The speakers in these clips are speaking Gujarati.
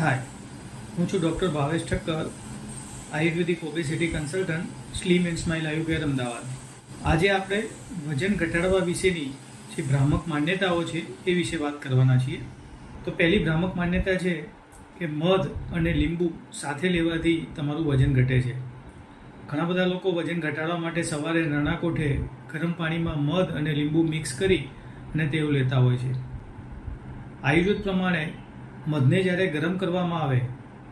હાય, હું છું doctor Bhavesh Thakkar, Ayurvedic obesity consultant, slim and smile આયુ કેર અમદાવાદ. આજે આપણે વજન ઘટાડવા વિશેની જે ભ્રામક માન્યતાઓ છે એ વિશે વાત કરવાના છીએ. તો પહેલી ભ્રામક માન્યતા છે કે મધ અને લીંબુ સાથે લેવાથી તમારું વજન ઘટે છે. ઘણા બધા લોકો વજન ઘટાડવા માટે સવારે નાના કોઠે ગરમ પાણીમાં મધ અને લીંબુ મિક્સ કરી અને તેઓ લેતા હોય છે. આયુર્વેદ પ્રમાણે મધને જ્યારે ગરમ કરવામાં આવે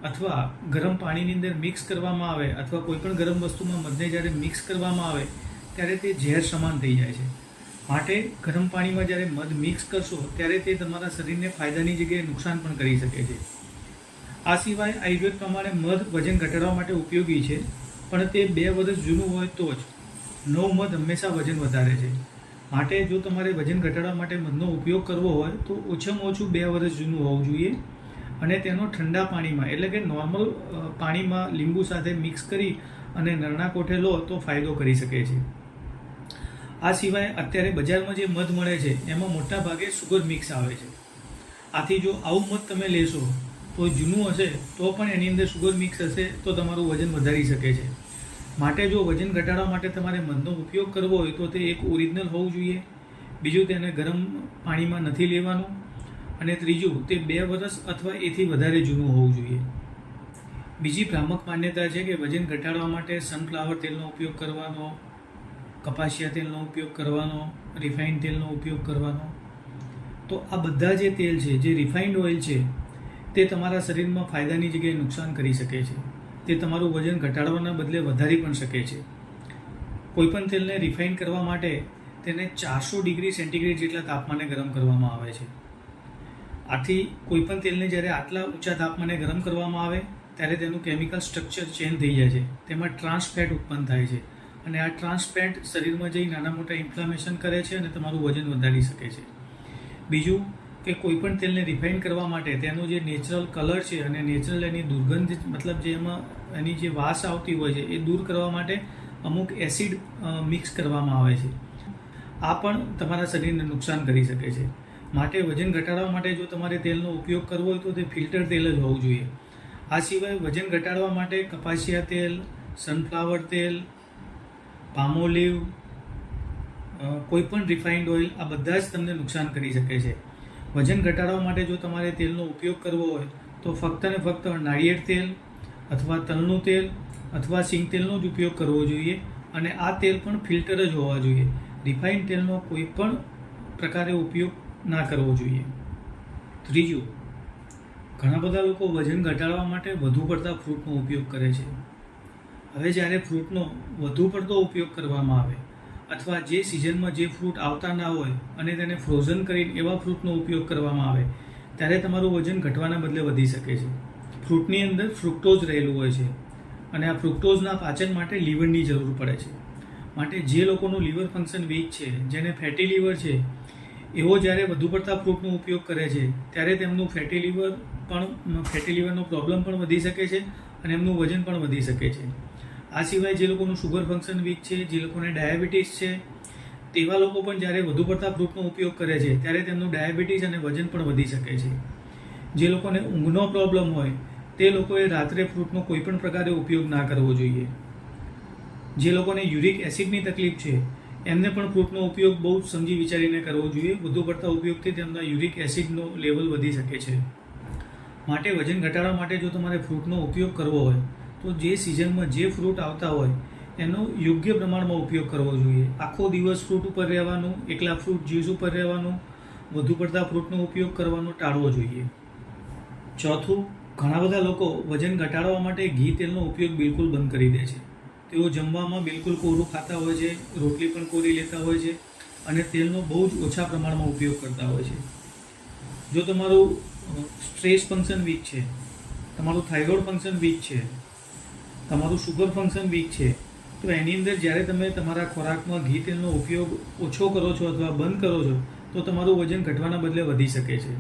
અથવા ગરમ પાણીની અંદર મિક્સ કરવામાં આવે અથવા કોઈપણ ગરમ વસ્તુમાં મધને જ્યારે મિક્સ કરવામાં આવે ત્યારે તે ઝેર સમાન થઈ જાય છે. માટે ગરમ પાણીમાં જ્યારે મધ મિક્સ કરશો ત્યારે તે તમારા શરીરને ફાયદાની જગ્યાએ નુકસાન પણ કરી શકે છે. આ સિવાય આયુર્વેદ પ્રમાણે મધ વજન ઘટાડવા માટે ઉપયોગી છે, પણ તે 2 વર્ષ જૂનું હોય તો જ. નવું મધ હંમેશા વજન વધારે છે. માટે જો તમારે વજન ઘટાડવા માટે મધનો ઉપયોગ કરવો હોય તો ઓછામાં ઓછું 2 વર્ષ જૂનું હોવું જોઈએ અને તેનો ઠંડા પાણીમાં એટલે કે નોર્મલ પાણીમાં લીંબુ સાથે મિક્સ કરી અને નરણા કોઠે લો તો ફાયદો કરી શકે છે. આ સિવાય અત્યારે બજારમાં જે મધ મળે છે એમાં મોટા ભાગે સુગર મિક્સ આવે છે. આથી જો આવું મધ તમે લેશો તો જૂનું હશે તો પણ એની અંદર સુગર મિક્સ હશે તો તમારું વજન વધારી શકે છે. માટે જો વજન ઘટાડવા માટે તમારે મધનો ઉપયોગ કરવો હોય તો તે એક ઓરિજિનલ હોવું જોઈએ. બીજું, તેને ગરમ પાણીમાં નથી લેવાનું. અને ત્રીજું, તે 2 વર્ષ અથવા એથી વધારે જૂનું હોવું જોઈએ. બીજી ભ્રામક માન્યતા છે કે વજન ઘટાડવા માટે સનફ્લાવર તેલનો ઉપયોગ કરવાનો, કપાસિયા તેલનો ઉપયોગ કરવાનો, રિફાઇન્ડ તેલનો ઉપયોગ કરવાનો. તો આ બધા જે તેલ છે, જે રિફાઇન્ડ ઓઇલ છે, તે તમારા શરીરમાં ફાયદાની જગ્યાએ નુકસાન કરી શકે છે. તે તમારું વજન ઘટાડવાના બદલે વધારી પણ શકે છે. કોઈપણ તેલને રિફાઇન કરવા માટે તેને 400 ડિગ્રી સેન્ટીગ્રેડ જેટલા તાપમાને ગરમ કરવામાં આવે છે. આથી કોઈપણ તેલને જ્યારે આટલા ઊંચા તાપમાને ગરમ કરવામાં આવે ત્યારે તેનું કેમિકલ સ્ટ્રક્ચર ચેન્જ થઈ જાય છે. તેમાં ટ્રાન્સ ફેટ ઉત્પન્ન થાય છે અને આ ટ્રાન્સ ફેટ શરીરમાં જઈ નાના મોટા ઇન્ફ્લામેશન કરે છે અને તમારું વજન વધારી શકે છે. બીજું કે કોઈપણ તેલને રિફાઇન કરવા માટે તેનો જે નેચરલ કલર છે અને નેચરલ એની દુર્ગંધ મતલબ જે એમાં એની જે વાસ આવતી હોય છે એ દૂર કરવા માટે અમુક એસિડ મિક્સ કરવામાં આવે છે. આ પણ તમારા શરીરને નુકસાન કરી શકે છે. માટે વજન ઘટાડવા માટે જો તમારે તેલનો ઉપયોગ કરવો હોય તો તે ફિલ્ટર તેલ જ હોવું જોઈએ. આ સિવાય વજન ઘટાડવા માટે કપાસિયા તેલ, સનફ્લાવર તેલ, પામ ઓલિવ, કોઈપણ રિફાઇન્ડ ઓઇલ, આ બધા જ તમને નુકસાન કરી શકે છે. વજન ઘટાડવા માટે જો તમારે તેલનો ઉપયોગ કરવો હોય તો ફક્ત ને ફક્ત નાળિયેર તેલ અથવા તલનું તેલ અથવા સિંગ તેલનો જ ઉપયોગ કરવો જોઈએ અને આ તેલ પણ ફિલ્ટર જ હોવા જોઈએ. રિફાઇન્ડ તેલનો કોઈ પણ પ્રકારે ઉપયોગ ના કરવો જોઈએ. ત્રીજું, ઘણા બધા લોકો વજન ઘટાડવા માટે વધુ પડતા ફ્રૂટનો ઉપયોગ કરે છે. હવે જ્યારે ફ્રૂટનો વધુ પડતો ઉપયોગ કરવામાં આવે અથવા જે સિઝનમાં જે ફ્રૂટ આવતા ના હોય અને તેને ફ્રોઝન કરીને એવા ફ્રૂટનો ઉપયોગ કરવામાં આવે ત્યારે તમારું વજન ઘટવાના બદલે વધી શકે છે. ફ્રૂટની અંદર ફ્રુક્ટોઝ રહેલું હોય છે અને આ ફ્રુક્ટોઝના પાચન માટે લીવરની જરૂર પડે છે. માટે જે લોકોનું લીવર ફંક્શન વીક છે, જેને ફેટી લીવર છે, એવો જ્યારે વધુ પડતા ફ્રૂટનો ઉપયોગ કરે છે ત્યારે તેમનું ફેટી લીવરનો પ્રોબ્લેમ પણ વધી શકે છે અને એમનું વજન પણ વધી શકે છે. આ સિવાય જે લોકોનું શુગર ફંક્શન વીક છે, જે લોકોને ડાયાબિટીસ છે, તેવા લોકો પણ જ્યારે વધુ પડતા ફ્રૂટનો ઉપયોગ કરે છે ત્યારે તેમનું ડાયાબિટીસ અને વજન પણ વધી શકે છે. જે લોકોને ઊંઘનો પ્રોબ્લેમ હોય તે લોકોએ રાત્રે ફ્રૂટનો કોઈપણ પ્રકારે ઉપયોગ ના કરવો જોઈએ. જે લોકોને યુરિક એસિડની તકલીફ છે એમને પણ ફ્રૂટનો ઉપયોગ બહુ સમજી વિચારીને કરવો જોઈએ. વધુ પડતા ઉપયોગથી તેમના યુરિક એસિડનો લેવલ વધી શકે છે. માટે વજન ઘટાડવા માટે જો તમારે ફ્રૂટનો ઉપયોગ કરવો હોય તો જે સિઝનમાં જે ફ્રૂટ આવતા હોય એનો યોગ્ય પ્રમાણમાં ઉપયોગ કરવો જોઈએ. આખો દિવસ ફ્રૂટ ઉપર રહેવાનું, એકલા ફ્રૂટ જ્યુસ ઉપર રહેવાનું, વધુ પડતા ફ્રૂટનો ઉપયોગ કરવાનો ટાળવો જોઈએ. ચોથું, ઘણા બધા લોકો વજન ઘટાડવા માટે ઘી તેલનો ઉપયોગ બિલકુલ બંધ કરી દે છે. તેઓ જમવામાં બિલકુલ કોરું ખાતા હોય છે, રોટલી પણ કોરી લેતા હોય છે અને તેલનો બહુ જ ઓછા પ્રમાણમાં ઉપયોગ કરતા હોય છે. જો તમારું સ્ટ્રેસ ફંક્શન વીક છે, તમારું થાઇરોઇડ ફંક્શન વીક છે, તમારું શુગર ફંક્શન વીક છે, તો એની અંદર જ્યારે તમે તમારા ખોરાકમાં ઘી તેલનો ઉપયોગ ઓછો કરો છો અથવા બંધ કરો છો તો તમારું વજન ઘટવાના બદલે વધી શકે છે.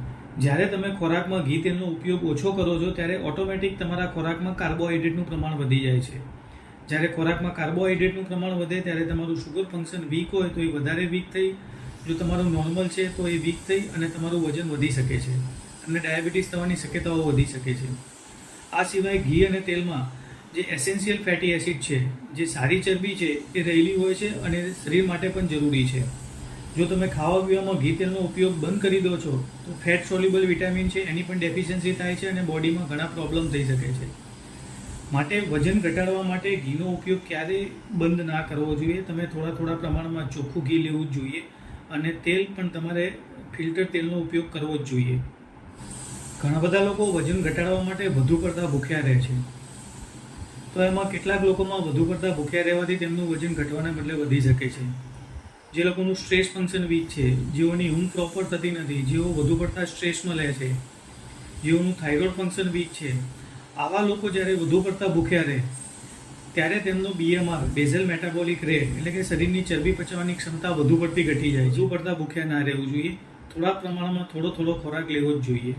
જ્યારે તમે ખોરાકમાં ઘી તેલનો ઉપયોગ ઓછો કરો છો ત્યારે ઓટોમેટિક તમારા ખોરાકમાં કાર્બોહાઈડ્રેટનું પ્રમાણ વધી જાય છે. જ્યારે ખોરાકમાં કાર્બોહાઈડ્રેટનું પ્રમાણ વધે ત્યારે તમારું શુગર ફંક્શન વીક હોય તો એ વધારે વીક થઈ, જો તમારું નોર્મલ છે તો એ વીક થઈ અને તમારું વજન વધી શકે છે. અને ડાયાબિટીસ થવાની શક્યતાઓ વધી શકે છે. આ સિવાય ઘી અને તેલમાં જે એસેન્શિયલ ફેટી એસિડ છે, જે સારી ચરબી છે, એ રહેલી હોય છે અને શરીર માટે પણ જરૂરી છે. જો તમે ખાવા પીવામાં ઘી તેલનો ઉપયોગ બંધ કરી દો છો તો ફેટ સોલ્યુબલ વિટામિન છે એની પણ ડેફિશિયન્સી થાય છે અને બોડીમાં ઘણા પ્રોબ્લેમ થઈ શકે છે. માટે વજન ઘટાડવા માટે ઘીનો ઉપયોગ ક્યારેય બંધ ના કરવો જોઈએ. તમે થોડા પ્રમાણમાં ચોખ્ખું ઘી લેવું જ જોઈએ અને તેલ પણ તમારે ફિલ્ટર તેલનો ઉપયોગ કરવો જ જોઈએ. ઘણા બધા લોકો વજન ઘટાડવા માટે વધુ પડતા ભૂખ્યા રહે છે. તો એમાં કેટલાક લોકોમાં વધુ પડતા ભૂખ્યા રહેવાથી તેમનું વજન ઘટવાના બદલે વધી શકે છે. જે લોકોનું સ્ટ્રેસ ફંક્શન વીક છે, જેઓની ઊંઘ પ્રોપર થતી નથી, જેઓ વધુ પડતા સ્ટ્રેસમાં રહે છે, જેઓનું થાઇરોઇડ ફંક્શન વીક છે, આવા લોકો જ્યારે વધુ પડતા ભૂખ્યા રહે ત્યારે તેમનો BMR બેઝલ મેટાબોલિક રેટ એટલે કે શરીરની ચરબી પચાવવાની ક્ષમતા વધુ પડતી ઘટી જાય. વધુ પડતા ભૂખ્યા ના રહેવું જોઈએ. થોડા પ્રમાણમાં થોડો ખોરાક લેવો જ જોઈએ.